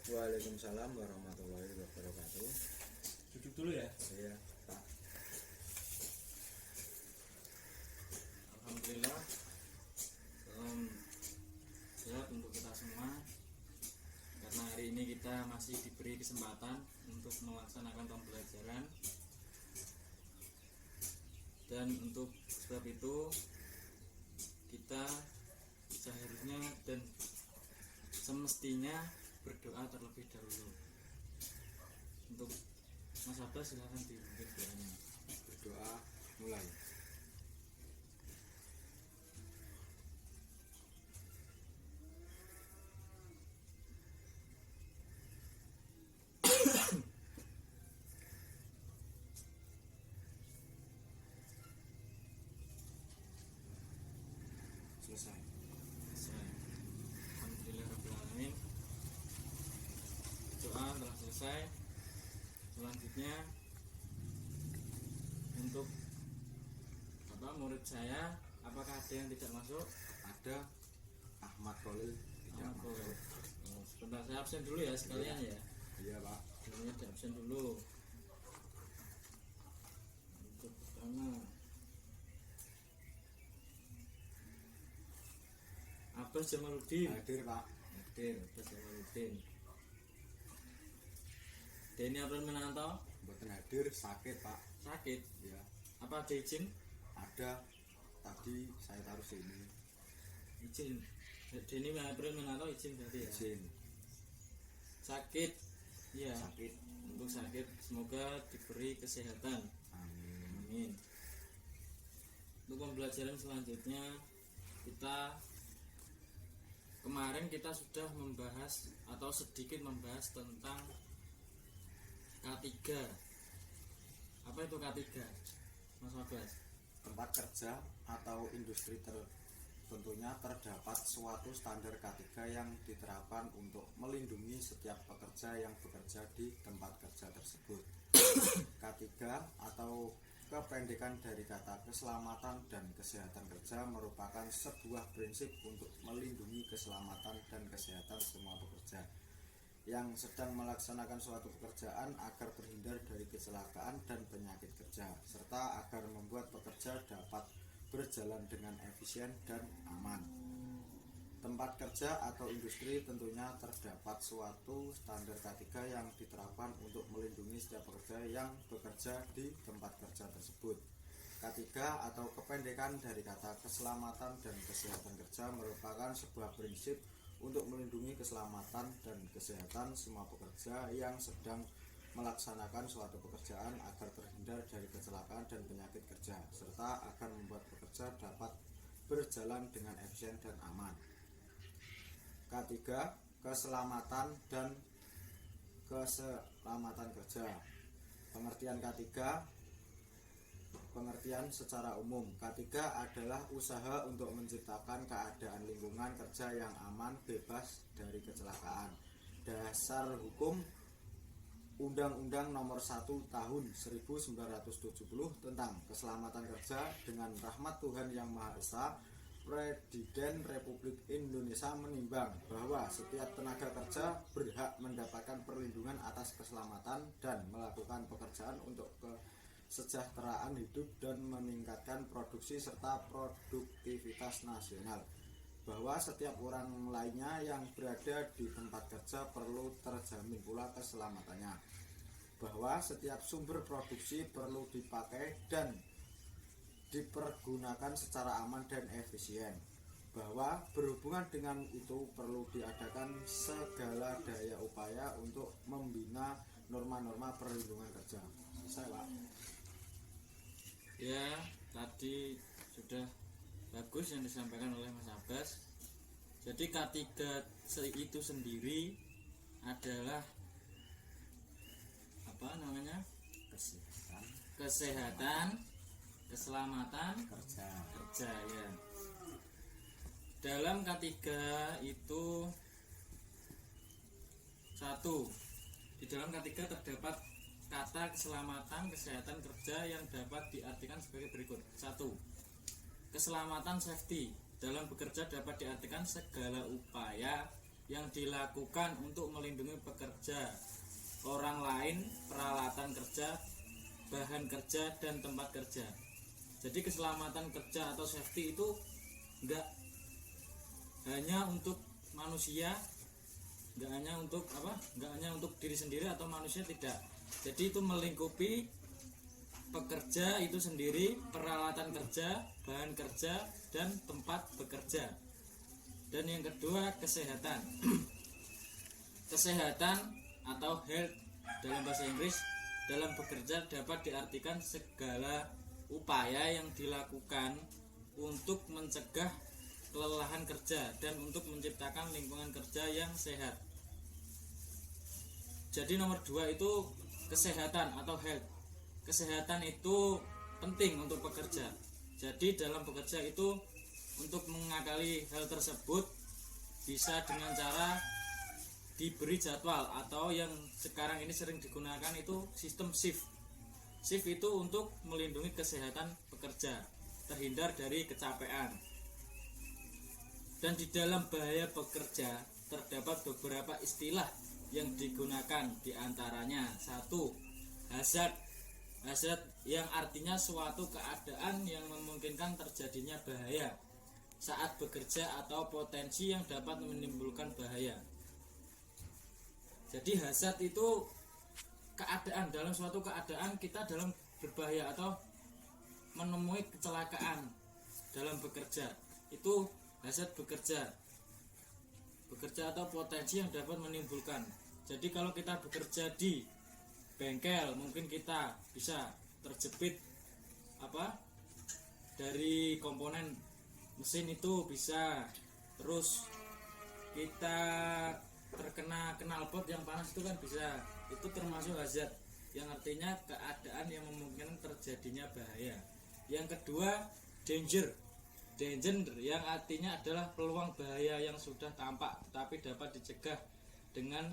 Waalaikumsalam warahmatullahi wabarakatuh. Duduk dulu ya. Iya, Pak. Alhamdulillah. Sehat untuk kita semua. Karena hari ini kita masih diberi kesempatan untuk melaksanakan pembelajaran. Dan untuk sebab itu kita seharusnya dan semestinya berdoa terlebih dahulu. Untuk Mas Abbas silahkan dipimpin doanya. Berdoa mulai. Selesai. Alhamdulillahirrahmanirrahim. Doa telah selesai. Selanjutnya untuk murid saya, apakah ada yang tidak masuk? Ada Ahmad Khalil tidak Oh, masuk. sebentar saya absen dulu ya sekalian ya. Iya, Pak. Namanya di absen dulu. Untuk pertama Abbas Jamaluddin. Hadir, Pak. Hadir, Abbas Jamaluddin. Denny April Menanto Mboten hadir, sakit, Pak. sakit. Ya, Apa ada izin? ada. Tadi saya taruh sini. Izin. Denny April Menanto izin berarti ya. Izin. Sakit. Iya. Sakit. Untuk sakit semoga diberi kesehatan. Amin. Amin. Untuk pembelajaran selanjutnya kemarin kita sudah membahas atau sedikit membahas tentang K3. Apa itu K3, Mas Abbas? Tempat kerja atau industri tentunya terdapat suatu standar K3 yang diterapkan untuk melindungi setiap pekerja yang bekerja di tempat kerja tersebut. K3 atau kependekan dari kata keselamatan dan kesehatan kerja merupakan sebuah prinsip untuk melindungi keselamatan dan kesehatan semua pekerja yang sedang melaksanakan suatu pekerjaan agar terhindar dari kecelakaan dan penyakit kerja, serta agar membuat pekerja dapat berjalan dengan efisien dan aman. Tempat kerja atau industri tentunya terdapat suatu standar K3 yang diterapkan untuk melindungi setiap pekerja yang bekerja di tempat kerja tersebut. K3 atau kependekan dari kata keselamatan dan kesehatan kerja merupakan sebuah prinsip untuk melindungi keselamatan dan kesehatan semua pekerja yang sedang melaksanakan suatu pekerjaan agar terhindar dari kecelakaan dan penyakit kerja, serta agar membuat pekerja dapat berjalan dengan efisien dan aman. K3, keselamatan dan keselamatan kerja. Pengertian K3, pengertian secara umum. K3 adalah usaha untuk menciptakan keadaan lingkungan kerja yang aman, bebas dari kecelakaan. Dasar hukum Undang-Undang Nomor 1 Tahun 1970 tentang keselamatan kerja dengan rahmat Tuhan Yang Maha Esa, Presiden Republik Indonesia menimbang bahwa setiap tenaga kerja berhak mendapatkan perlindungan atas keselamatan dan melakukan pekerjaan untuk kesejahteraan hidup dan meningkatkan produksi serta produktivitas nasional. Bahwa setiap orang lainnya yang berada di tempat kerja perlu terjamin pula keselamatannya. Bahwa setiap sumber produksi perlu dipakai dan dipergunakan secara aman dan efisien. Bahwa berhubungan dengan itu perlu diadakan segala daya upaya untuk membina norma-norma perlindungan kerja. Selesai, Pak. Ya, tadi sudah bagus yang disampaikan oleh Mas Abbas. Jadi K3 itu sendiri adalah kesehatan, keselamatan kerja ya. Dalam K3 itu di dalam K3 terdapat kata keselamatan kesehatan kerja yang dapat diartikan sebagai berikut. 1. Keselamatan safety dalam bekerja dapat diartikan segala upaya yang dilakukan untuk melindungi pekerja, orang lain, peralatan kerja, bahan kerja, dan tempat kerja. Jadi keselamatan kerja atau safety itu enggak hanya untuk manusia, enggak hanya untuk diri sendiri atau manusia, tidak. Jadi itu melingkupi pekerja itu sendiri, peralatan kerja, bahan kerja, dan tempat bekerja. Dan yang kedua, kesehatan. Kesehatan atau health dalam bahasa Inggris dalam bekerja dapat diartikan segala upaya yang dilakukan untuk mencegah kelelahan kerja dan untuk menciptakan lingkungan kerja yang sehat. Jadi nomor 2 itu kesehatan atau health. Kesehatan itu penting untuk pekerja. Jadi dalam bekerja itu untuk mengakali hal tersebut bisa dengan cara diberi jadwal, atau yang sekarang ini sering digunakan itu sistem shift. Shift itu untuk melindungi kesehatan pekerja, terhindar dari kecapean. Dan di dalam bahaya bekerja terdapat beberapa istilah yang digunakan, diantaranya 1. Hazard. Hazard yang artinya suatu keadaan yang memungkinkan terjadinya bahaya saat bekerja atau potensi yang dapat menimbulkan bahaya. Jadi hazard itu keadaan, dalam suatu keadaan kita dalam berbahaya atau menemui kecelakaan dalam bekerja. Itu hazard bekerja atau potensi yang dapat menimbulkan. Jadi kalau kita bekerja di bengkel, mungkin kita bisa terjepit dari komponen mesin itu bisa, terus kita terkena knalpot yang panas itu kan bisa. Itu termasuk hazard yang artinya keadaan yang memungkinkan terjadinya bahaya. Yang kedua, danger yang artinya adalah peluang bahaya yang sudah tampak tetapi dapat dicegah dengan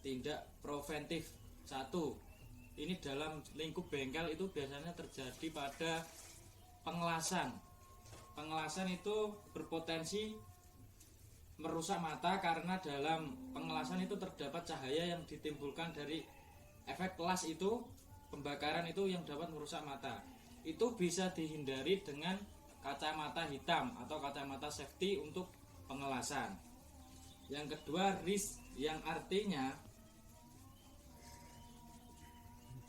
tindak preventif. 1. Ini dalam lingkup bengkel itu biasanya terjadi pada pengelasan. Pengelasan itu berpotensi merusak mata karena dalam pengelasan itu terdapat cahaya yang ditimbulkan dari efek kelas itu, pembakaran itu yang dapat merusak mata. Itu bisa dihindari dengan kacamata hitam atau kacamata safety untuk pengelasan. Yang kedua, risk yang artinya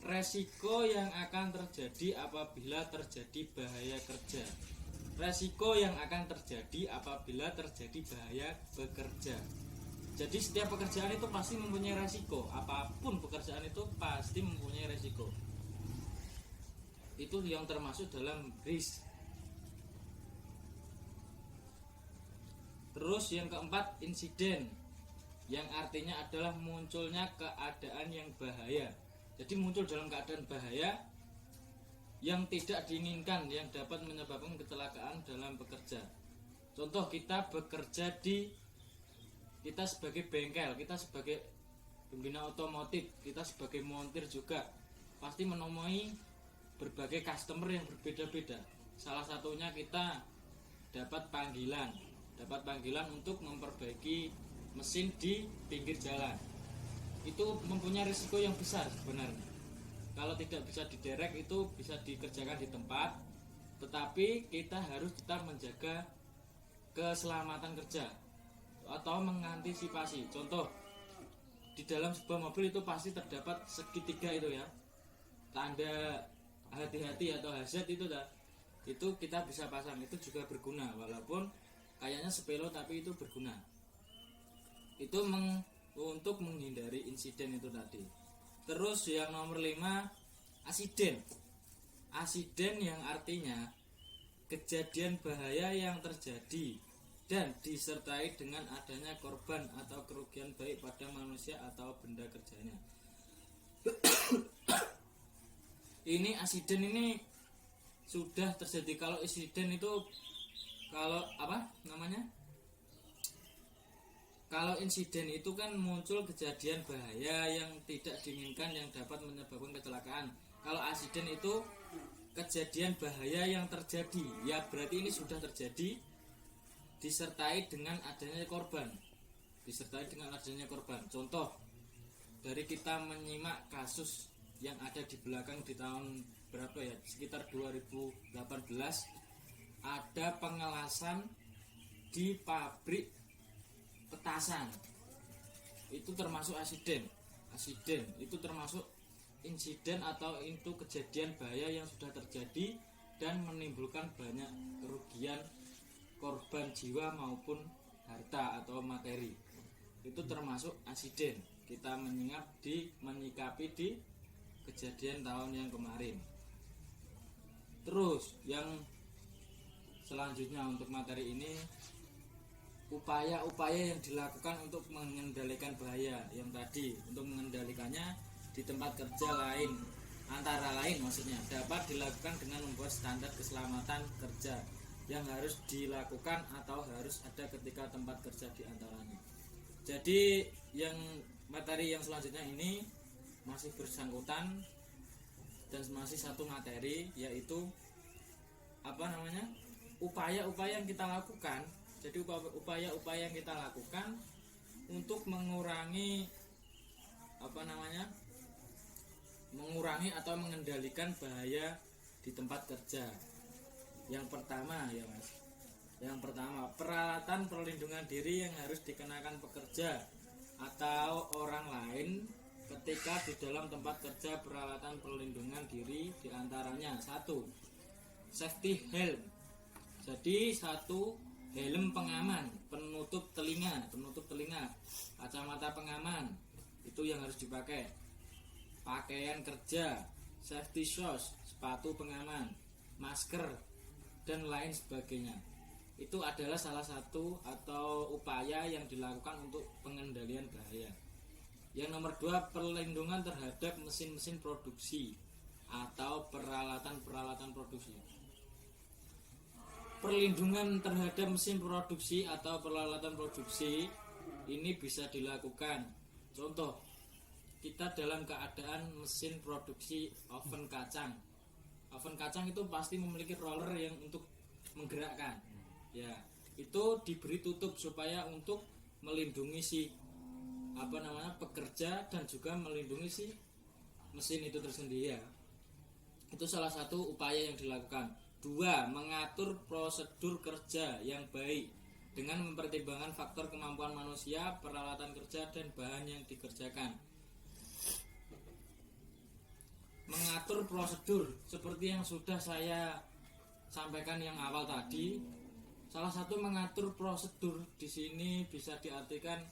resiko yang akan terjadi apabila terjadi bahaya kerja. Resiko yang akan terjadi apabila terjadi bahaya bekerja. Jadi setiap pekerjaan itu pasti mempunyai resiko. Apapun pekerjaan itu pasti mempunyai resiko. Itu yang termasuk dalam risk. Terus yang keempat, insiden, yang artinya adalah munculnya keadaan yang bahaya. Jadi muncul dalam keadaan bahaya yang tidak diinginkan, yang dapat menyebabkan kecelakaan dalam bekerja. Contoh, kita bekerja kita sebagai bengkel, kita sebagai pembina otomotif, kita sebagai montir juga pasti menemui berbagai customer yang berbeda-beda. Salah satunya kita dapat panggilan untuk memperbaiki mesin di pinggir jalan. Itu mempunyai risiko yang besar sebenarnya. Kalau tidak bisa diderek itu bisa dikerjakan di tempat, tetapi kita harus tetap menjaga keselamatan kerja atau mengantisipasi. Contoh, di dalam sebuah mobil itu pasti terdapat segitiga itu ya, tanda hati-hati atau hazard itu kita bisa pasang. Itu juga berguna, walaupun kayaknya sepele tapi itu berguna. Itu untuk menghindari insiden itu tadi. Terus yang nomor 5, asiden yang artinya kejadian bahaya yang terjadi dan disertai dengan adanya korban atau kerugian baik pada manusia atau benda kerjanya. Ini asiden ini sudah terjadi. Kalau insiden itu kalau insiden itu kan muncul kejadian bahaya yang tidak diinginkan yang dapat menyebabkan kecelakaan. Kalau asiden itu kejadian bahaya yang terjadi, ya berarti ini sudah terjadi disertai dengan adanya korban. disertai dengan adanya korban. Contoh dari kita menyimak kasus yang ada di belakang di tahun berapa ya, sekitar 2018, ada pengelasan di pabrik petasan. Itu termasuk asiden itu termasuk insiden atau itu kejadian bahaya yang sudah terjadi dan menimbulkan banyak kerugian korban jiwa maupun harta atau materi. Itu termasuk asiden. Kita menyikapi di kejadian tahun yang kemarin. Terus yang selanjutnya untuk materi ini, upaya-upaya yang dilakukan untuk mengendalikan bahaya. Yang tadi untuk mengendalikannya di tempat kerja lain, antara lain maksudnya dapat dilakukan dengan membuat standar keselamatan kerja yang harus dilakukan atau harus ada ketika tempat kerja di antaranya. Jadi yang materi yang selanjutnya ini masih bersangkutan dan masih satu materi, yaitu upaya-upaya yang kita lakukan. Jadi upaya-upaya yang kita lakukan untuk mengurangi mengurangi atau mengendalikan bahaya di tempat kerja. Yang pertama peralatan perlindungan diri yang harus dikenakan pekerja atau orang lain ketika di dalam tempat kerja. Peralatan perlindungan diri diantaranya: 1. Safety helm. Jadi 1. Helm pengaman, penutup telinga, kacamata pengaman, itu yang harus dipakai. Pakaian kerja, safety shoes, sepatu pengaman, masker, dan lain sebagainya. Itu adalah salah satu atau upaya yang dilakukan untuk pengendalian bahaya. Yang nomor 2, perlindungan terhadap mesin-mesin produksi atau peralatan-peralatan produksi. Perlindungan terhadap mesin produksi atau peralatan produksi ini bisa dilakukan. Contoh, kita dalam keadaan mesin produksi oven kacang. Oven kacang itu pasti memiliki roller yang untuk menggerakkan. Ya, itu diberi tutup supaya untuk melindungi si pekerja dan juga melindungi si mesin itu tersendiri ya. Itu salah satu upaya yang dilakukan. 2. Mengatur prosedur kerja yang baik dengan mempertimbangkan faktor kemampuan manusia, peralatan kerja, dan bahan yang dikerjakan. Mengatur prosedur seperti yang sudah saya sampaikan yang awal tadi. Salah satu mengatur prosedur di sini bisa diartikan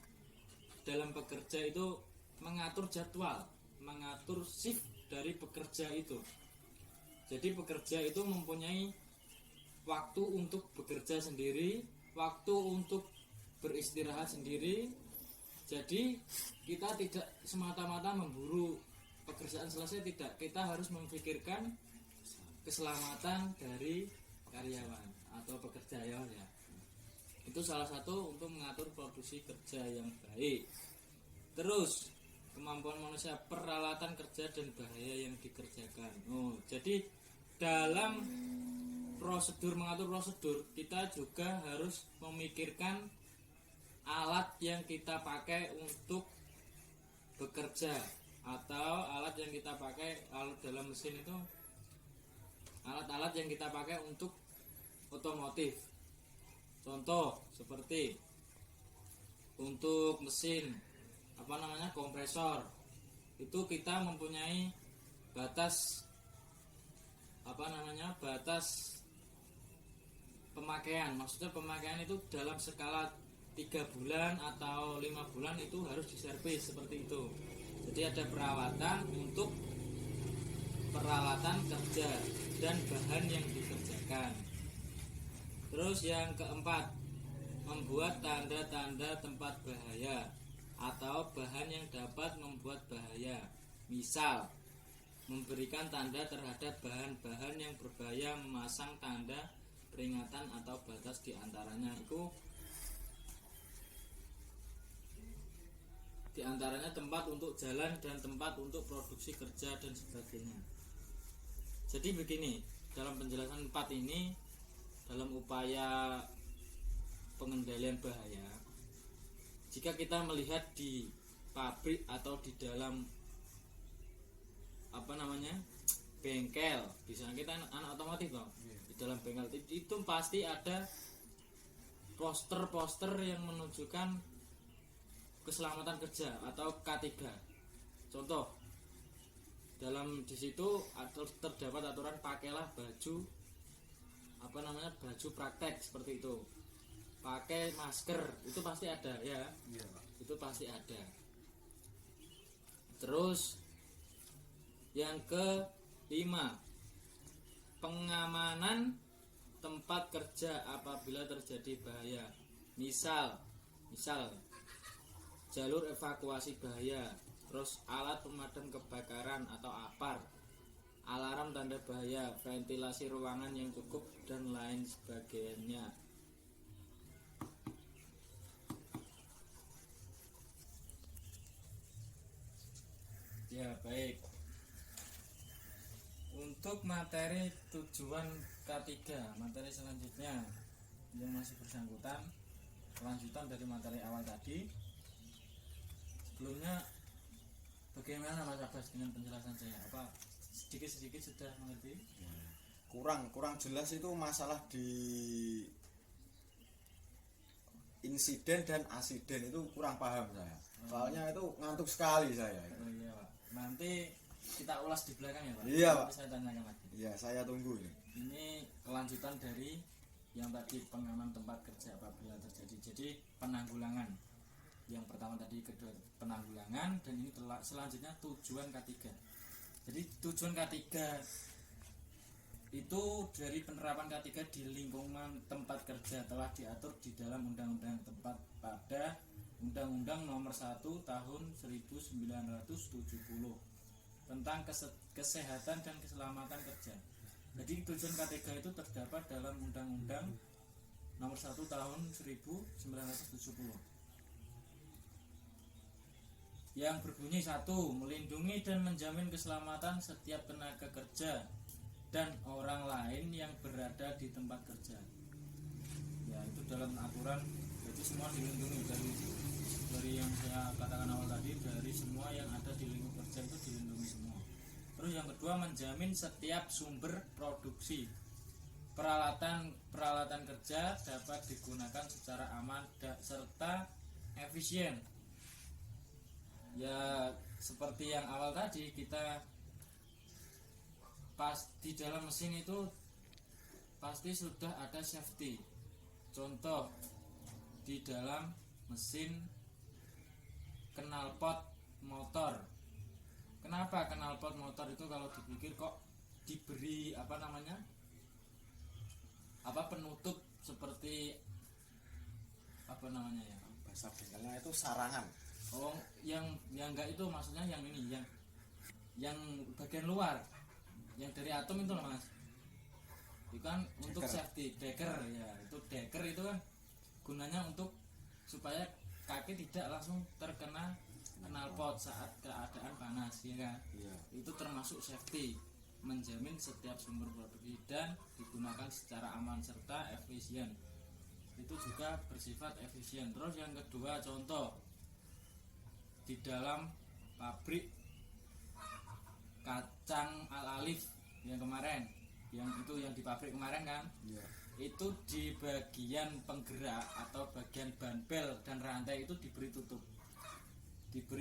dalam bekerja itu mengatur jadwal, mengatur shift dari pekerja itu. Jadi pekerja itu mempunyai waktu untuk bekerja sendiri, waktu untuk beristirahat sendiri. Jadi kita tidak semata-mata memburu pekerjaan selesai, tidak. Kita harus memikirkan keselamatan dari karyawan atau pekerja ya. Itu salah satu untuk mengatur produksi kerja yang baik. Terus kemampuan manusia, peralatan kerja dan bahaya yang dikerjakan. Jadi dalam mengatur prosedur, kita juga harus memikirkan alat yang kita pakai untuk bekerja atau alat yang kita pakai, alat dalam mesin itu alat-alat yang kita pakai untuk otomotif. Contoh seperti untuk mesin kompresor, itu kita mempunyai batas pemakaian. Maksudnya pemakaian itu dalam skala 3 bulan atau 5 bulan itu harus diservis seperti itu. Jadi ada perawatan untuk peralatan kerja dan bahan yang dikerjakan. Terus yang keempat, membuat tanda-tanda tempat bahaya atau bahan yang dapat membuat bahaya. Misal memberikan tanda terhadap bahan-bahan yang berbahaya, memasang tanda peringatan atau batas diantaranya. Itu diantaranya tempat untuk jalan dan tempat untuk produksi kerja dan sebagainya. Jadi begini, dalam penjelasan 4 ini, dalam upaya pengendalian bahaya, jika kita melihat di pabrik atau di dalam bengkel, bisa kita anak otomotif toh, di dalam bengkel itu pasti ada poster-poster yang menunjukkan keselamatan kerja atau K3. Contoh, dalam di situ terdapat aturan pakailah baju baju praktek seperti itu, pakai masker, itu pasti ada ya. Iya, Pak. Itu pasti ada. Terus yang kelima, pengamanan tempat kerja apabila terjadi bahaya. Misal jalur evakuasi bahaya, terus alat pemadam kebakaran atau APAR, alarm tanda bahaya, ventilasi ruangan yang cukup, dan lain sebagainya. Ya, baik. Untuk materi tujuan K3, materi selanjutnya yang masih bersangkutan, kelanjutan dari materi awal tadi. Sebelumnya bagaimana Mas Abbas dengan penjelasan saya? Apa sedikit-sedikit sudah mengerti? Kurang jelas itu masalah di insiden dan asiden itu kurang paham saya. Soalnya itu ngantuk sekali saya. Oh iya, Pak. Nanti kita ulas di belakang ya, Pak. Iya, Nanti Pak. saya tanyakan lagi. Iya, saya tunggu ini. Ini kelanjutan dari yang tadi, pengaman tempat kerja apabila terjadi. Jadi penanggulangan. Yang pertama tadi, kedua penanggulangan, dan ini selanjutnya tujuan K3. Jadi tujuan K3 itu dari penerapan K3 di lingkungan tempat kerja telah diatur di dalam Undang-Undang tempat pada Undang-Undang Nomor 1 Tahun 1970 tentang kesehatan dan keselamatan kerja. Jadi tujuan K3 itu terdapat dalam Undang-Undang Nomor 1 Tahun 1970 yang berbunyi: 1. Melindungi dan menjamin keselamatan setiap tenaga kerja dan orang lain yang berada di tempat kerja. Ya, itu dalam aturan, jadi semua dilindungi dari yang saya katakan awal tadi, dari semua yang ada di lingkup kerja itu dilindungi semua. Terus yang kedua, menjamin setiap sumber produksi peralatan kerja dapat digunakan secara aman serta efisien. Ya, seperti yang awal tadi, kita pas di dalam mesin itu pasti sudah ada safety. Contoh, di dalam mesin knalpot motor. Kenapa knalpot motor itu kalau dipikir kok diberi penutup seperti Bahasa bengkelnya itu sarangan. Oh, yang enggak, itu maksudnya yang ini, yang bagian luar, yang dari atom itu loh, Mas. Itu kan untuk safety decker ya. Itu decker itu kan gunanya untuk supaya kaki tidak langsung terkena knalpot saat keadaan panas, ya kan? Iya. Itu termasuk safety, menjamin setiap sumber produksi dan digunakan secara aman serta efisien. Itu juga bersifat efisien. Terus yang kedua, contoh di dalam pabrik kacang Al-Alif yang kemarin, yang di pabrik kemarin kan, Iya. itu di bagian penggerak atau bagian ban bel dan rantai itu diberi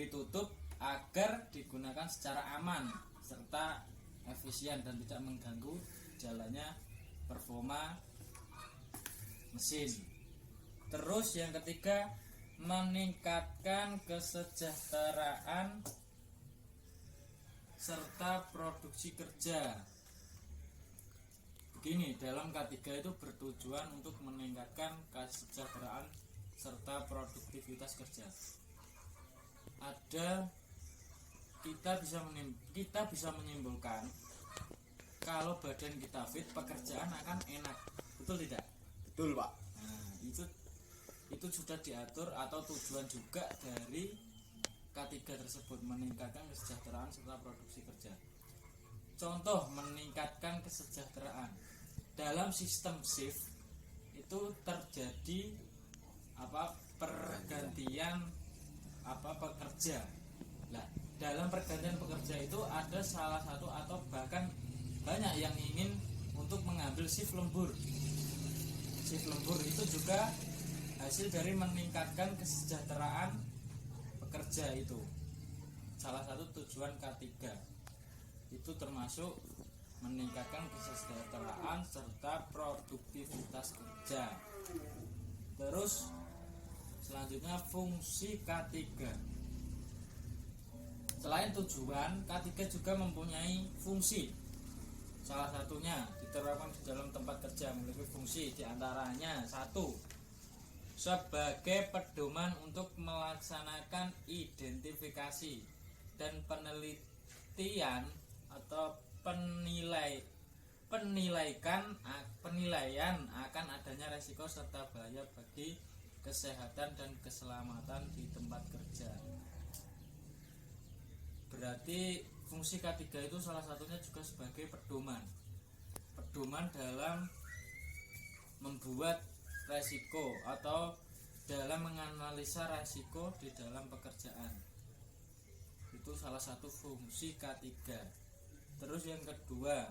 tutup agar digunakan secara aman serta efisien dan tidak mengganggu jalannya performa mesin. Terus yang ketiga, meningkatkan kesejahteraan serta produksi kerja. Begini, dalam K3 itu bertujuan untuk meningkatkan kesejahteraan serta produktivitas kerja. Kita bisa menyimpulkan kalau badan kita fit, pekerjaan akan enak. Betul tidak? Betul, Pak. Nah, itu sudah diatur atau tujuan juga dari K3 tersebut, meningkatkan kesejahteraan serta produksi kerja. Contoh meningkatkan kesejahteraan dalam sistem shift itu terjadi pergantian pekerja. Nah, dalam pergantian pekerja itu ada salah satu atau bahkan banyak yang ingin untuk mengambil shift lembur. Shift lembur itu juga hasil dari meningkatkan kesejahteraan pekerja itu. Salah satu tujuan K3 itu termasuk meningkatkan kesejahteraan serta produktivitas kerja. Terus selanjutnya fungsi K3. Selain tujuan, K3 juga mempunyai fungsi. Salah satunya diterapkan di dalam tempat kerja memiliki fungsi diantaranya 1. Sebagai pedoman untuk melaksanakan identifikasi dan penelitian atau penilaian akan adanya resiko serta bahaya bagi kesehatan dan keselamatan di tempat kerja. Berarti fungsi K3 itu salah satunya juga sebagai pedoman dalam membuat resiko atau dalam menganalisa resiko di dalam pekerjaan. Itu salah satu fungsi K3. Terus yang kedua,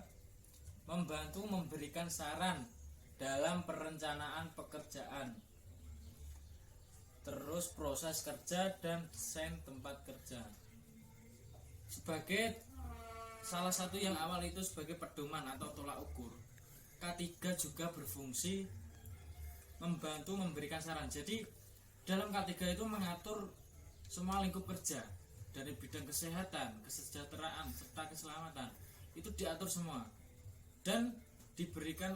membantu memberikan saran dalam perencanaan pekerjaan, terus proses kerja dan desain tempat kerja. Sebagai salah satu yang awal itu sebagai pedoman atau tolak ukur, K3 juga berfungsi membantu memberikan saran. Jadi dalam K3 itu mengatur semua lingkup kerja dari bidang kesehatan, kesejahteraan serta keselamatan itu diatur semua dan diberikan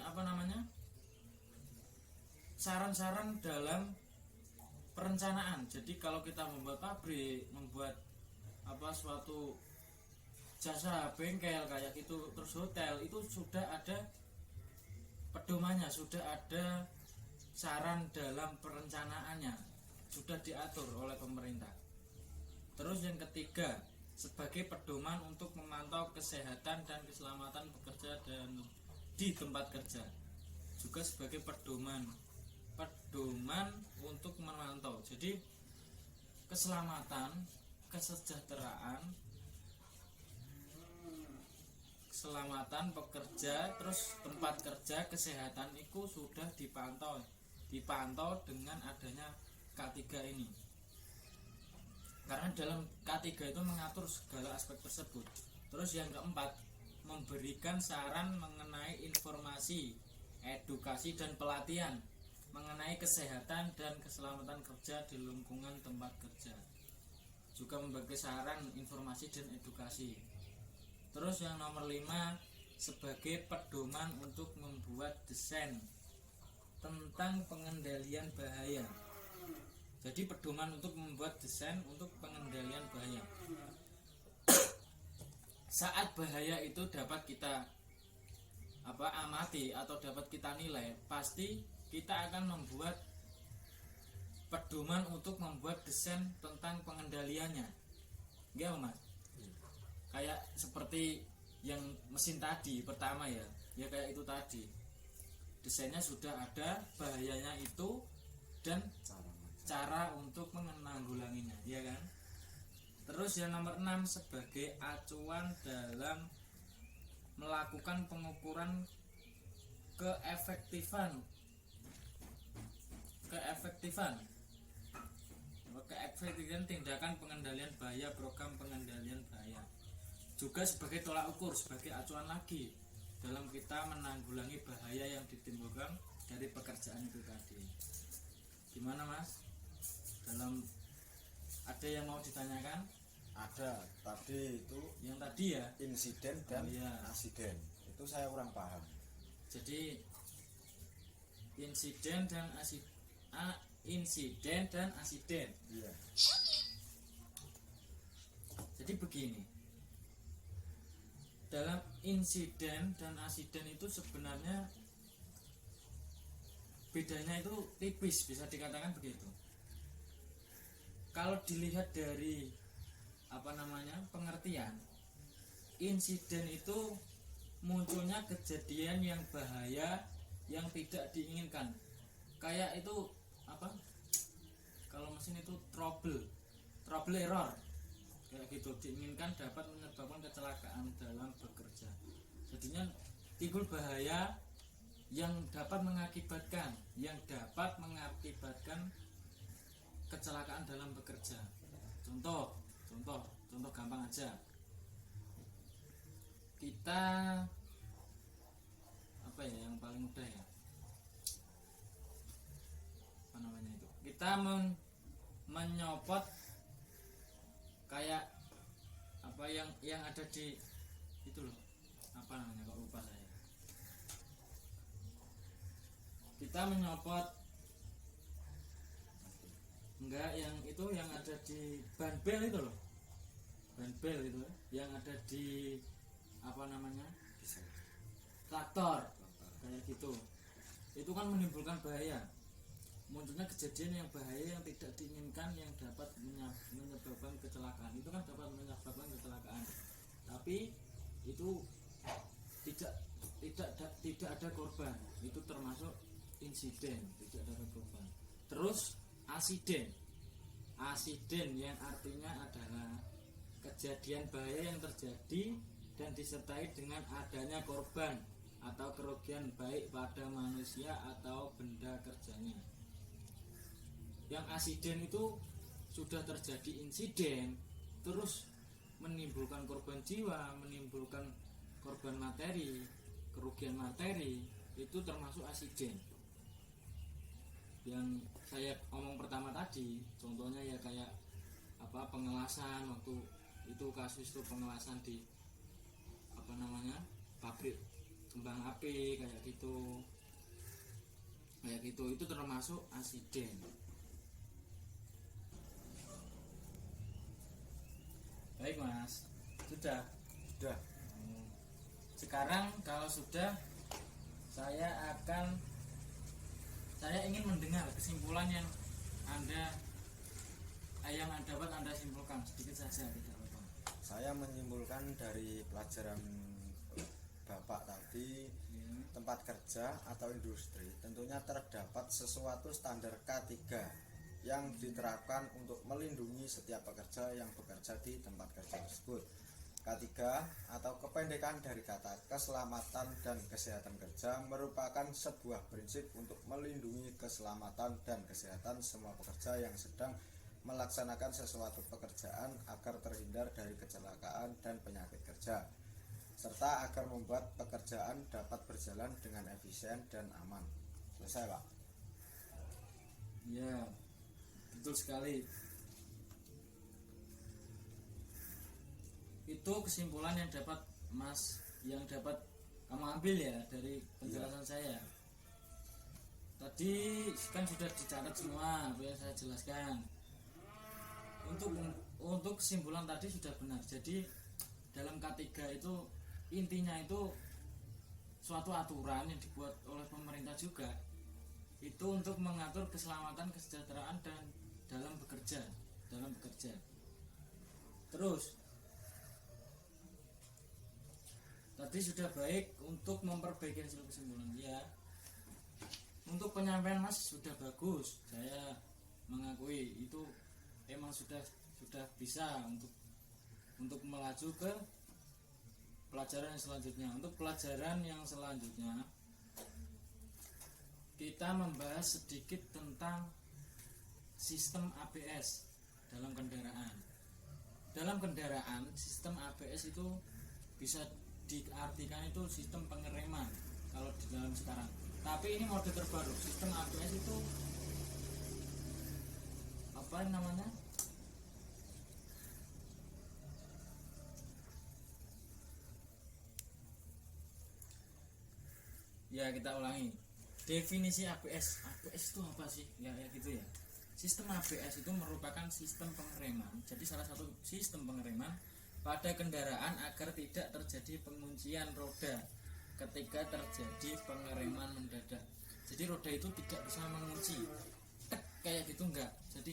saran-saran dalam perencanaan. Jadi kalau kita membuat pabrik, membuat suatu jasa bengkel kayak gitu, terus hotel, itu sudah ada pedomannya, sudah ada saran dalam perencanaannya, sudah diatur oleh pemerintah. Terus yang ketiga, sebagai pedoman untuk memantau kesehatan dan keselamatan pekerja dan di tempat kerja, juga sebagai pedoman untuk memantau. Jadi keselamatan, kesejahteraan, keselamatan pekerja, terus tempat kerja, kesehatan itu sudah dipantau dengan adanya K3 ini. Karena dalam K3 itu mengatur segala aspek tersebut. Terus yang keempat, memberikan saran mengenai informasi, edukasi dan pelatihan mengenai kesehatan dan keselamatan kerja di lingkungan tempat kerja. Juga membagi saran, informasi dan edukasi. Terus yang nomor 5, sebagai pedoman untuk membuat desain tentang pengendalian bahaya. Jadi pedoman untuk membuat desain untuk pengendalian bahaya. Saat bahaya itu dapat kita amati atau dapat kita nilai, pasti kita akan membuat pedoman untuk membuat desain tentang pengendaliannya. Enggak, Mas? Kayak seperti yang mesin tadi pertama ya kayak itu tadi. Desainnya sudah ada, bahayanya itu dan cara untuk menanggulanginya, ya kan? Terus yang nomor 6, sebagai acuan dalam melakukan pengukuran keefektifan tindakan pengendalian bahaya, program pengendalian bahaya. Juga sebagai tolak ukur, sebagai acuan lagi dalam kita menanggulangi bahaya yang ditimbulkan dari pekerjaan itu tadi. Gimana, Mas? Ada yang mau ditanyakan? Ada, tadi itu yang tadi ya, insiden dan asiden. Itu saya kurang paham. Jadi insiden dan asiden. Iya. Jadi begini. Dalam insiden dan asiden itu sebenarnya bedanya itu tipis, bisa dikatakan begitu. Kalau dilihat dari pengertian, insiden itu munculnya kejadian yang bahaya yang tidak diinginkan. Kayak itu kalau mesin itu trouble error kayak gitu, diinginkan dapat menyebabkan kecelakaan dalam bekerja. Jadinya timbul bahaya yang dapat mengakibatkan kecelakaan dalam bekerja. Contoh gampang aja, kita apa ya yang paling mudah ya, apa namanya itu, kita menyopot kayak apa yang ada di itu loh, apa namanya kok lupa saya. Kita menyopot enggak yang itu yang ada di ban bel itu loh, ban bel itu yang ada di apa namanya traktor kayak gitu, itu kan menimbulkan bahaya, munculnya kejadian yang bahaya yang tidak diinginkan yang dapat menyebabkan kecelakaan. Itu kan dapat menyebabkan kecelakaan, tapi itu tidak ada korban, itu termasuk insiden, tidak ada korban. Terus asiden yang artinya adalah kejadian bahaya yang terjadi dan disertai dengan adanya korban atau kerugian baik pada manusia atau benda kerjanya. Yang asiden itu sudah terjadi insiden terus menimbulkan korban jiwa, menimbulkan korban materi, kerugian materi, itu termasuk asiden. Yang saya omong pertama tadi, contohnya ya kayak apa, pengelasan, waktu itu kasus itu pengelasan di apa namanya pabrik kembang api kayak gitu, itu termasuk asiden. Baik mas, sudah. Sekarang kalau sudah, saya ingin mendengar kesimpulan yang dapat anda simpulkan sedikit saja, tidak apa-apa. Saya menyimpulkan dari pelajaran Bapak tadi, tempat kerja atau industri tentunya terdapat sesuatu standar K3 yang diterapkan untuk melindungi setiap pekerja yang bekerja di tempat kerja tersebut. K3 atau kependekan dari kata keselamatan dan kesehatan kerja merupakan sebuah prinsip untuk melindungi keselamatan dan kesehatan semua pekerja yang sedang melaksanakan sesuatu pekerjaan agar terhindar dari kecelakaan dan penyakit kerja, serta agar membuat pekerjaan dapat berjalan dengan efisien dan aman. Selesai, Pak? Ya, betul sekali. Itu kesimpulan yang dapat kamu ambil ya dari penjelasan saya. Tadi kan sudah dicatat semua apa yang saya jelaskan. Untuk kesimpulan tadi sudah benar. Jadi dalam K3 itu intinya itu suatu aturan yang dibuat oleh pemerintah juga, itu untuk mengatur keselamatan, kesejahteraan dan dalam bekerja. Terus tadi sudah baik untuk memperbaiki hasil kesimpulan ya. Untuk penyampaian mas sudah bagus, saya mengakui itu emang sudah bisa untuk melaju ke pelajaran yang selanjutnya. Untuk pelajaran yang selanjutnya kita membahas sedikit tentang sistem ABS dalam kendaraan. Dalam kendaraan sistem ABS itu bisa diartikan itu sistem pengereman kalau di dalam sekarang. Tapi ini mode terbaru, sistem ABS itu apa namanya? Ya kita ulangi. Definisi ABS. ABS itu apa sih? Ya gitu ya. Sistem ABS itu merupakan sistem pengereman. Jadi salah satu sistem pengereman pada kendaraan agar tidak terjadi penguncian roda ketika terjadi pengereman mendadak. Jadi roda itu tidak bisa mengunci kayak gitu, enggak. Jadi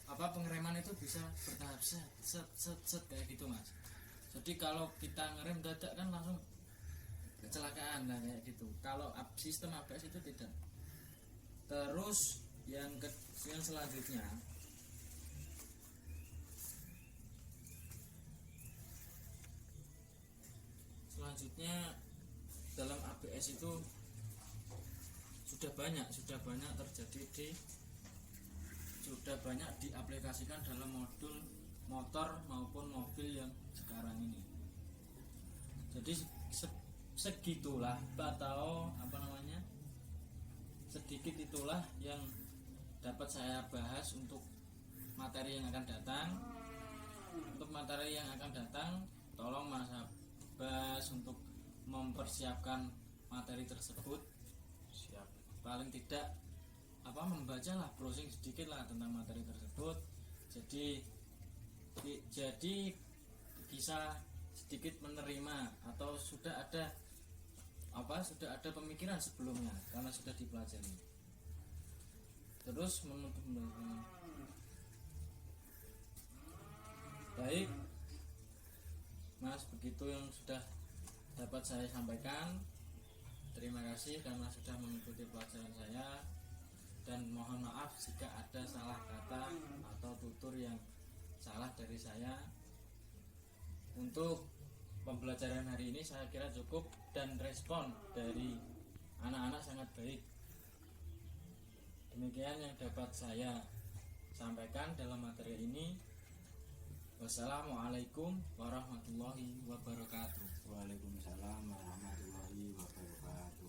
apa, pengereman itu bisa bertahap set kayak gitu mas. Jadi kalau kita ngerem dadak kan langsung kecelakaan lah kayak gitu. Kalau sistem ABS itu tidak. Terus yang selanjutnya dalam ABS itu sudah banyak terjadi sudah banyak diaplikasikan dalam modul motor maupun mobil yang sekarang ini. Jadi segitulah atau sedikit itulah yang dapat saya bahas untuk materi yang akan datang. Untuk materi yang akan datang, tolong Mas Abbas untuk mempersiapkan materi tersebut. Siap. Paling tidak membacalah, browsing sedikit lah tentang materi tersebut. Jadi bisa sedikit menerima atau sudah ada pemikiran sebelumnya karena sudah dipelajari. Terus menutup baik Mas, begitu yang sudah dapat saya sampaikan. Terima kasih karena sudah mengikuti pelajaran saya, dan mohon maaf jika ada salah kata atau tutur yang salah dari saya. Untuk pembelajaran hari ini saya kira cukup, dan respon dari anak-anak sangat baik. Demikian yang dapat saya sampaikan dalam materi ini. Wassalamualaikum warahmatullahi wabarakatuh. Waalaikumsalam warahmatullahi wabarakatuh.